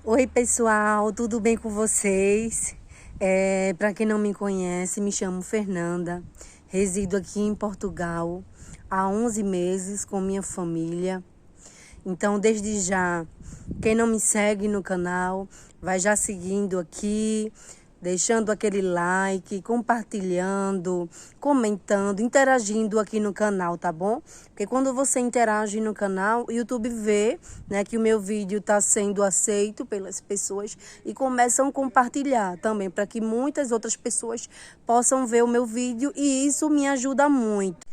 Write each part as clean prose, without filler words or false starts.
Oi, pessoal, tudo bem com vocês? Para quem não me conhece, me chamo Fernanda, resido aqui em Portugal há 11 meses com minha família. Então, desde já, quem não me segue no canal, vai já seguindo aqui, deixando aquele like, compartilhando, comentando, interagindo aqui no canal, tá bom? Porque quando você interage no canal, o YouTube vê, né, que o meu vídeo está sendo aceito pelas pessoas e começam a compartilhar também, para que muitas outras pessoas possam ver o meu vídeo e isso me ajuda muito.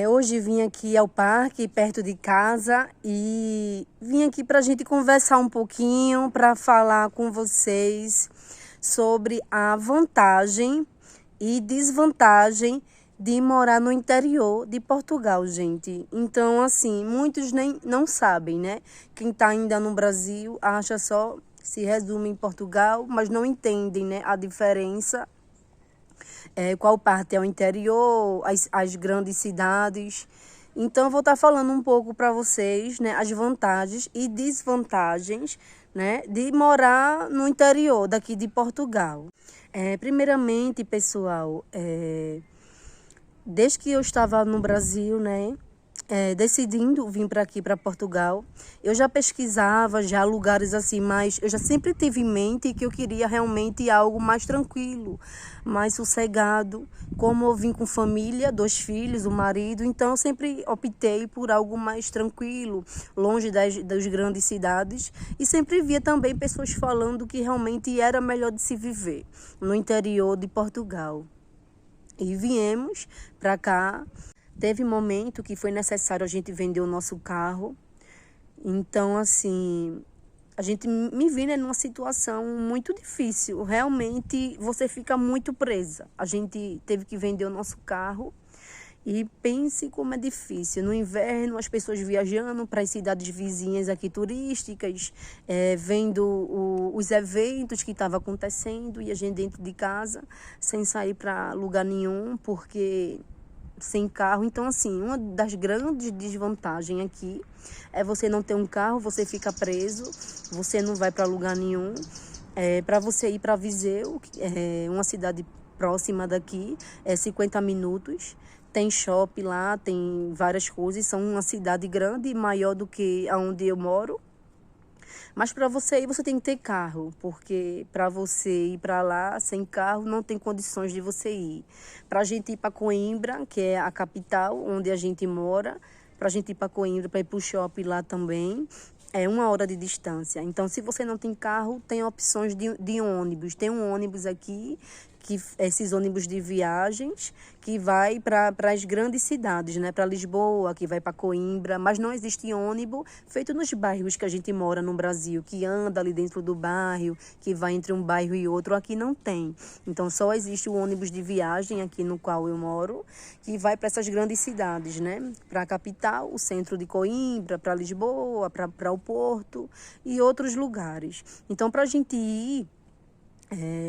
Hoje vim aqui ao parque, perto de casa, e vim aqui para a gente conversar um pouquinho, para falar com vocês sobre a vantagem e desvantagem de morar no interior de Portugal, gente. Então, assim, muitos nem não sabem, né? Quem está ainda no Brasil acha só, se resume em Portugal, mas não entendem, né, a diferença. Qual parte é o interior, as grandes cidades. Então, eu vou estar falando um pouco para vocês, né, as vantagens e desvantagens, né, de morar no interior daqui de Portugal. Primeiramente, pessoal, desde que eu estava no Brasil, né, decidindo vir para aqui, para Portugal, eu já pesquisava já lugares assim, mas eu já sempre tive em mente que eu queria realmente algo mais tranquilo, mais sossegado. Como eu vim com família, 2 filhos, o marido, então eu sempre optei por algo mais tranquilo, longe das grandes cidades, e sempre via também pessoas falando que realmente era melhor de se viver no interior de Portugal. E viemos para cá. Teve momento que foi necessário a gente vender o nosso carro. Então, assim, a gente me viu, né, numa situação muito difícil. Realmente, você fica muito presa. A gente teve que vender o nosso carro. E pense como é difícil. No inverno, as pessoas viajando para as cidades vizinhas aqui turísticas, vendo os eventos que estavam acontecendo e a gente dentro de casa, sem sair para lugar nenhum, porque sem carro. Então, assim, uma das grandes desvantagens aqui é você não ter um carro, você fica preso, você não vai para lugar nenhum. Para você ir para Viseu, uma cidade próxima daqui, 50 minutos. Tem shopping lá, tem várias coisas. São uma cidade grande, maior do que aonde eu moro. Mas para você ir, você tem que ter carro, porque para você ir para lá sem carro não tem condições de você ir. Para a gente ir para Coimbra, que é a capital onde a gente mora, para a gente ir para Coimbra, para ir para o shopping lá também, é 1 hora de distância. Então, se você não tem carro, tem opções de ônibus. Tem um ônibus aqui, esses ônibus de viagens, que vai para as grandes cidades, né? Para Lisboa, que vai para Coimbra, mas não existe ônibus feito nos bairros que a gente mora no Brasil, que anda ali dentro do bairro, que vai entre um bairro e outro. Aqui não tem. Então, só existe o ônibus de viagem aqui no qual eu moro, que vai para essas grandes cidades, né? Para a capital, o centro de Coimbra, para Lisboa, para o Porto e outros lugares. Então, para a gente ir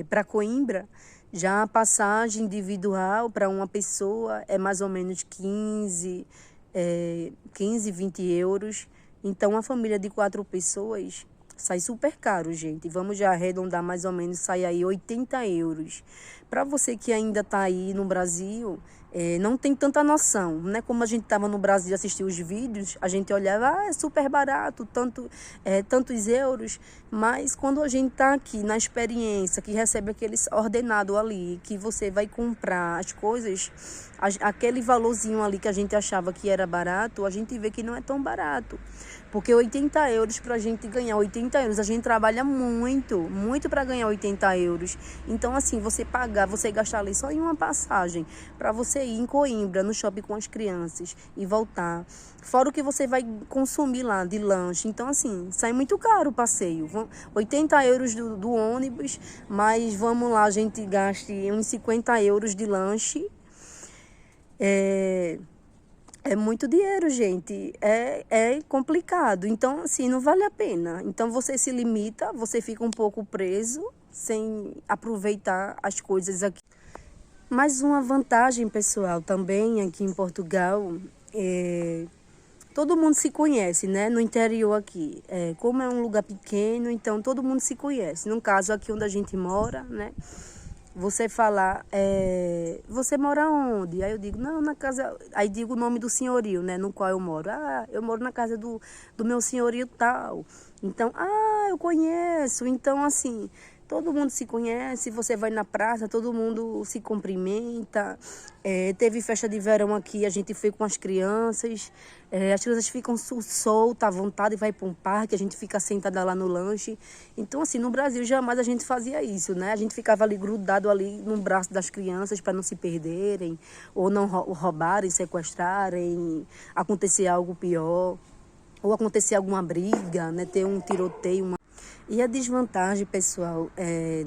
para Coimbra, já a passagem individual para uma pessoa é mais ou menos 15, 20 euros. Então, a família de 4 pessoas sai super caro, gente. Vamos já arredondar mais ou menos, sai aí 80 euros. Para você que ainda está aí no Brasil, não tem tanta noção, né? Como a gente estava no Brasil e assistia os vídeos, a gente olhava, é super barato, tantos euros. Mas quando a gente está aqui na experiência, que recebe aqueles ordenado ali, que você vai comprar as coisas, aquele valorzinho ali que a gente achava que era barato, a gente vê que não é tão barato. Porque 80 euros, para a gente ganhar 80 euros, a gente trabalha muito, muito para ganhar 80 euros. Então, assim, você gastar ali só em uma passagem, para você ir em Coimbra, no shopping com as crianças e voltar. Fora o que você vai consumir lá de lanche. Então, assim, sai muito caro o passeio. 80 euros do ônibus, mas vamos lá, a gente gaste uns 50 euros de lanche. É muito dinheiro, gente. É complicado. Então, assim, não vale a pena. Então, você se limita, você fica um pouco preso, sem aproveitar as coisas aqui. Mas uma vantagem, pessoal, também aqui em Portugal, todo mundo se conhece, né? No interior aqui. Como é um lugar pequeno, então todo mundo se conhece. No caso aqui onde a gente mora, né? Você falar, você mora onde? Aí eu digo, não, na casa. Aí digo o nome do senhorio, né? No qual eu moro. Ah, eu moro na casa do meu senhorio tal. Então, eu conheço. Então, assim, todo mundo se conhece. Você vai na praça, todo mundo se cumprimenta. Teve festa de verão aqui, a gente foi com as crianças. As crianças ficam soltas, à vontade, vai para um parque, a gente fica sentada lá no lanche. Então, assim, no Brasil jamais a gente fazia isso, né? A gente ficava ali grudado ali no braço das crianças para não se perderem, ou não roubarem, sequestrarem, acontecer algo pior, ou acontecer alguma briga, né? Ter um tiroteio. E a desvantagem, pessoal,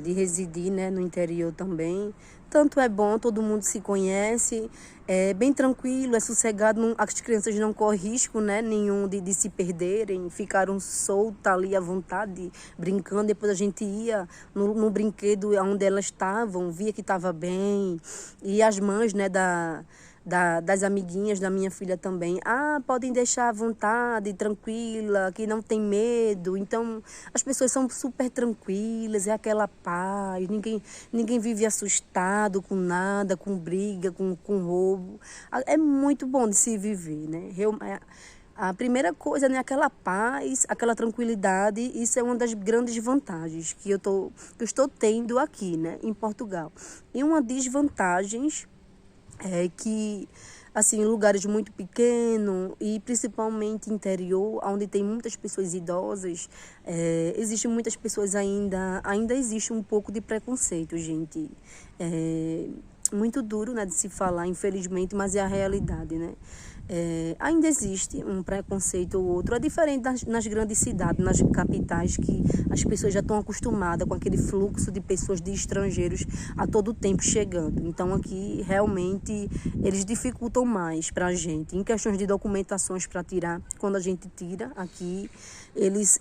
de residir, né, no interior também, tanto é bom, todo mundo se conhece, é bem tranquilo, é sossegado, as crianças não correm risco, né, nenhum de se perderem, ficaram soltas ali à vontade, brincando. Depois a gente ia no brinquedo onde elas estavam, via que estava bem, e as mães, né, das amiguinhas da minha filha também. Podem deixar à vontade, tranquila, que não tem medo. Então, as pessoas são super tranquilas, é aquela paz, ninguém vive assustado com nada, com briga, com roubo. É muito bom de se viver, né? A primeira coisa, né, aquela paz, aquela tranquilidade, isso é uma das grandes vantagens que eu estou tendo aqui, né, em Portugal. E uma desvantagem que, assim, lugares muito pequenos e principalmente interior, onde tem muitas pessoas idosas, existem muitas pessoas ainda existe um pouco de preconceito, gente. Muito duro, né, de se falar, infelizmente, mas é a realidade, né? Ainda existe um preconceito ou outro. É diferente nas grandes cidades, nas capitais, que as pessoas já estão acostumadas com aquele fluxo de pessoas, de estrangeiros a todo tempo chegando. Então aqui realmente eles dificultam mais para a gente. Em questões de documentações para tirar, quando a gente tira aqui, eles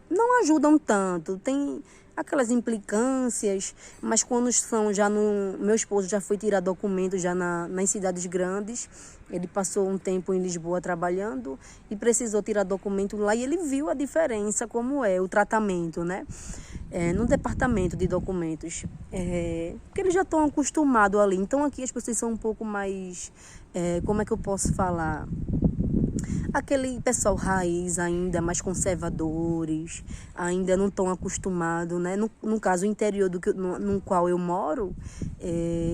não ajudam tanto. Tem aquelas implicâncias, mas quando são já no... Meu esposo já foi tirar documento já nas cidades grandes, ele passou um tempo em Lisboa trabalhando e precisou tirar documento lá, e ele viu a diferença, como é o tratamento, né? No departamento de documentos, porque eles já estão acostumados ali. Então aqui as pessoas são um pouco mais, como é que eu posso falar? Aquele pessoal raiz ainda, mais conservadores, ainda não estão acostumados, né? No caso, o interior no qual eu moro,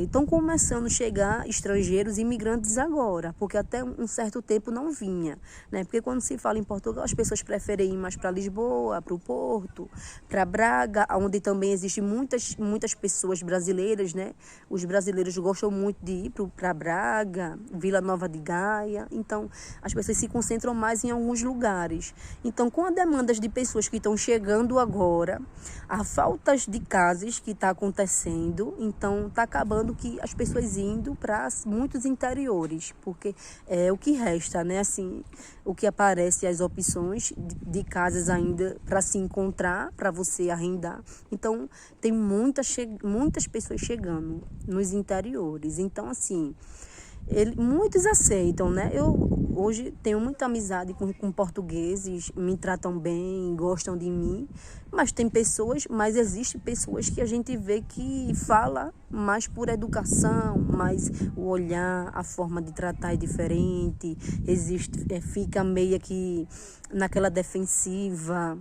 estão começando a chegar estrangeiros, imigrantes agora, porque até um certo tempo não vinha, né? Porque quando se fala em Portugal, as pessoas preferem ir mais para Lisboa, para o Porto, para Braga, onde também existem muitas pessoas brasileiras, né? Os brasileiros gostam muito de ir para Braga, Vila Nova de Gaia. Então, as pessoas se concentram mais em alguns lugares. Então, com as demandas de pessoas que estão chegando agora, a falta de casas que está acontecendo, então está acabando que as pessoas indo para muitos interiores, porque é o que resta, né? Assim, o que aparece, as opções de casas ainda para se encontrar, para você arrendar. Então, tem muitas pessoas chegando nos interiores. Então, assim, muitos aceitam, né? Eu hoje tenho muita amizade com portugueses, me tratam bem, gostam de mim, mas existem pessoas que a gente vê que fala mais por educação, mas o olhar, a forma de tratar é diferente, fica meio que naquela defensiva.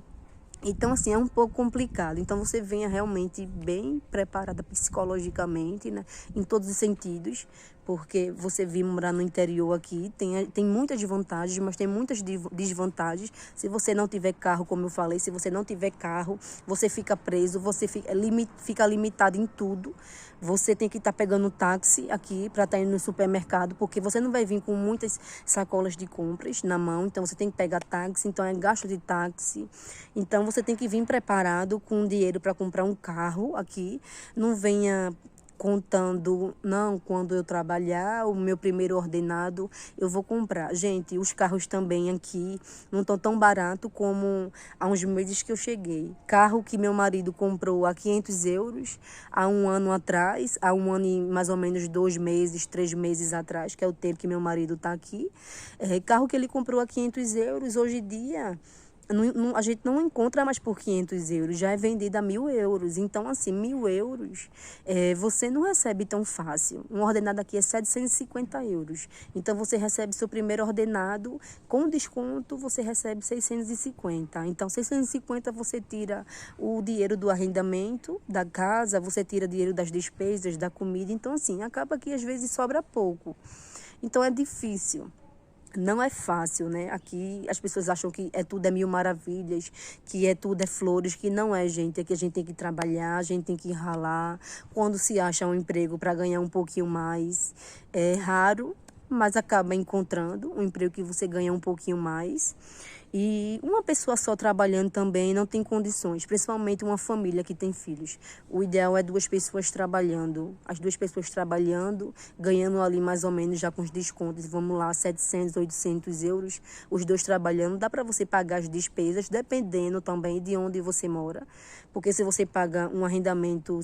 Então, assim, é um pouco complicado. Então, você venha realmente bem preparada psicologicamente, né? Em todos os sentidos, porque você vir morar no interior aqui tem muitas vantagens, mas tem muitas desvantagens. Se você não tiver carro, como eu falei, se você não tiver carro, você fica preso, você fica limitado em tudo. Você tem que estar pegando táxi aqui para estar indo no supermercado, porque você não vai vir com muitas sacolas de compras na mão, então você tem que pegar táxi, então é gasto de táxi. Então você tem que vir preparado com dinheiro para comprar um carro aqui. Não venha contando, não, quando eu trabalhar, o meu primeiro ordenado, eu vou comprar. Gente, os carros também aqui não estão tão barato como há uns meses que eu cheguei. Carro que meu marido comprou a 500 euros há um ano atrás, há um ano e mais ou menos 2 meses, 3 meses atrás, que é o tempo que meu marido está aqui. Carro que ele comprou a 500 euros, hoje em dia a gente não encontra mais por 500 euros, já é vendido a 1.000 euros. Então, assim, 1.000 euros você não recebe tão fácil. Um ordenado aqui é 750 euros. Então, você recebe seu primeiro ordenado, com desconto você recebe 650. Então, 650 você tira o dinheiro do arrendamento da casa, você tira dinheiro das despesas, da comida. Então, assim, acaba que às vezes sobra pouco. Então, é difícil. Não é fácil, né? Aqui as pessoas acham que tudo é mil maravilhas, que tudo é flores, que não é, gente. Aqui a gente tem que trabalhar, a gente tem que ralar. Quando se acha um emprego para ganhar um pouquinho mais, é raro, mas acaba encontrando um emprego que você ganha um pouquinho mais. E uma pessoa só trabalhando também não tem condições, principalmente uma família que tem filhos. O ideal é 2 pessoas trabalhando, as 2 pessoas trabalhando, ganhando ali mais ou menos já com os descontos, vamos lá, 700, 800 euros, os dois trabalhando, dá para você pagar as despesas, dependendo também de onde você mora, porque se você paga um arrendamento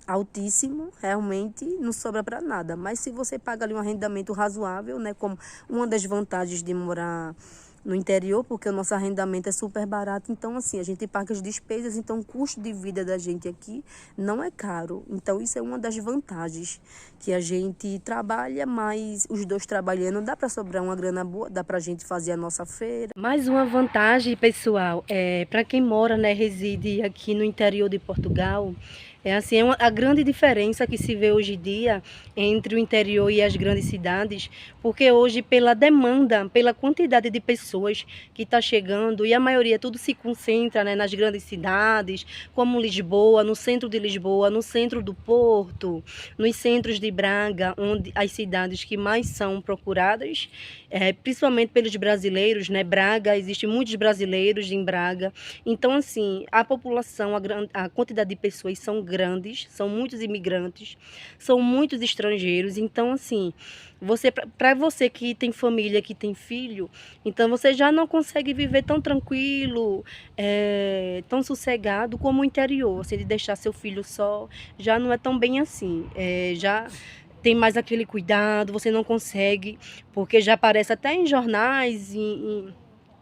altíssimo, realmente não sobra para nada, mas se você paga ali um arrendamento razoável, né, como uma das vantagens de morar no interior, porque o nosso arrendamento é super barato, então assim, a gente paga as despesas, então o custo de vida da gente aqui não é caro. Então isso é uma das vantagens, que a gente trabalha, mas os dois trabalhando, dá para sobrar uma grana boa, dá para a gente fazer a nossa feira. Mais uma vantagem, pessoal, para quem mora, né, reside aqui no interior de Portugal, a grande diferença que se vê hoje em dia entre o interior e as grandes cidades, porque hoje, pela demanda, pela quantidade de pessoas que está chegando, e a maioria tudo se concentra, né, nas grandes cidades, como Lisboa, no centro de Lisboa, no centro do Porto, nos centros de Braga, onde as cidades que mais são procuradas, principalmente pelos brasileiros, né? Braga, existem muitos brasileiros em Braga. Então, assim, a população, a quantidade de pessoas são grandes, são muitos imigrantes, são muitos estrangeiros. Então, assim, para você que tem família, que tem filho, então você já não consegue viver tão tranquilo, tão sossegado como o interior. Você de deixar seu filho só, já não é tão bem assim. Já tem mais aquele cuidado, você não consegue, porque já aparece até em jornais, em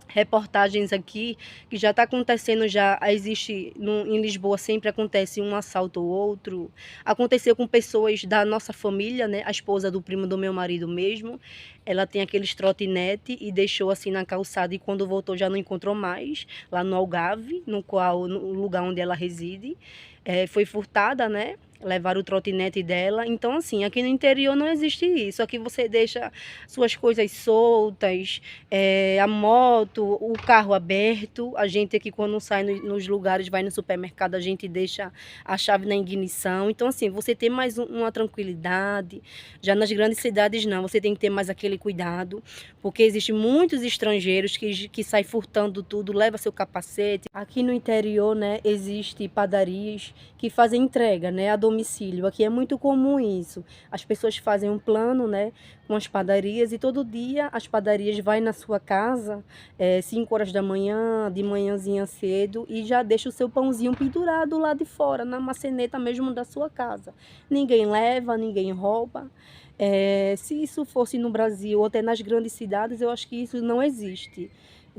reportagens aqui, que já está acontecendo, já existe, em Lisboa sempre acontece um assalto ou outro. Aconteceu com pessoas da nossa família, né? A esposa do primo do meu marido mesmo, ela tem aqueles trotinete e deixou assim na calçada, e quando voltou já não encontrou mais, lá no Algarve, no lugar onde ela reside. Foi furtada, né? Levaram o trotinete dela. Então, assim, aqui no interior não existe isso. Aqui você deixa suas coisas soltas, a moto, o carro aberto. A gente aqui, quando sai nos lugares, vai no supermercado, a gente deixa a chave na ignição. Então, assim, você tem mais uma tranquilidade. Já nas grandes cidades, não. Você tem que ter mais aquele cuidado, porque existem muitos estrangeiros que saem furtando tudo, leva seu capacete. Aqui no interior, né, existe padarias que fazem entrega, né, a domicílio. Aqui é muito comum isso. As pessoas fazem um plano, né, com as padarias, e todo dia as padarias vai na sua casa, 5 horas da manhã, de manhãzinha cedo, e já deixa o seu pãozinho pendurado lá de fora, na maçaneta mesmo da sua casa. Ninguém leva, ninguém rouba. Se isso fosse no Brasil ou até nas grandes cidades, eu acho que isso não existe.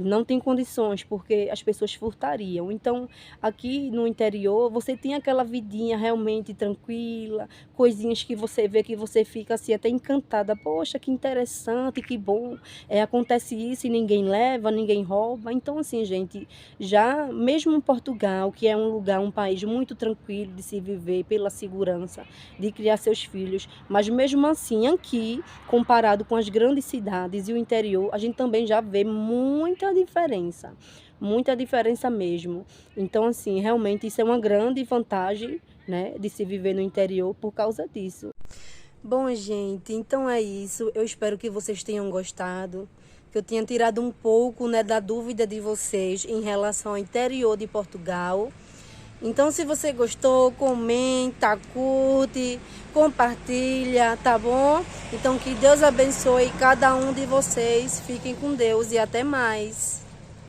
Não tem condições, porque as pessoas furtariam. Então, aqui no interior, você tem aquela vidinha realmente tranquila, coisinhas que você vê que você fica assim até encantada. Poxa, que interessante, que bom. Acontece isso e ninguém leva, ninguém rouba. Então, assim, gente, já mesmo em Portugal, que é um lugar, um país muito tranquilo de se viver pela segurança, de criar seus filhos, mas mesmo assim, aqui, comparado com as grandes cidades e o interior, a gente também já vê muita diferença mesmo. Então, assim, realmente isso é uma grande vantagem, né, de se viver no interior por causa disso. Bom, gente, então é isso. Eu espero que vocês tenham gostado, que eu tenha tirado um pouco, né, da dúvida de vocês em relação ao interior de Portugal. Então, se você gostou, comenta, curte, compartilha, tá bom? Então, que Deus abençoe cada um de vocês. Fiquem com Deus e até mais.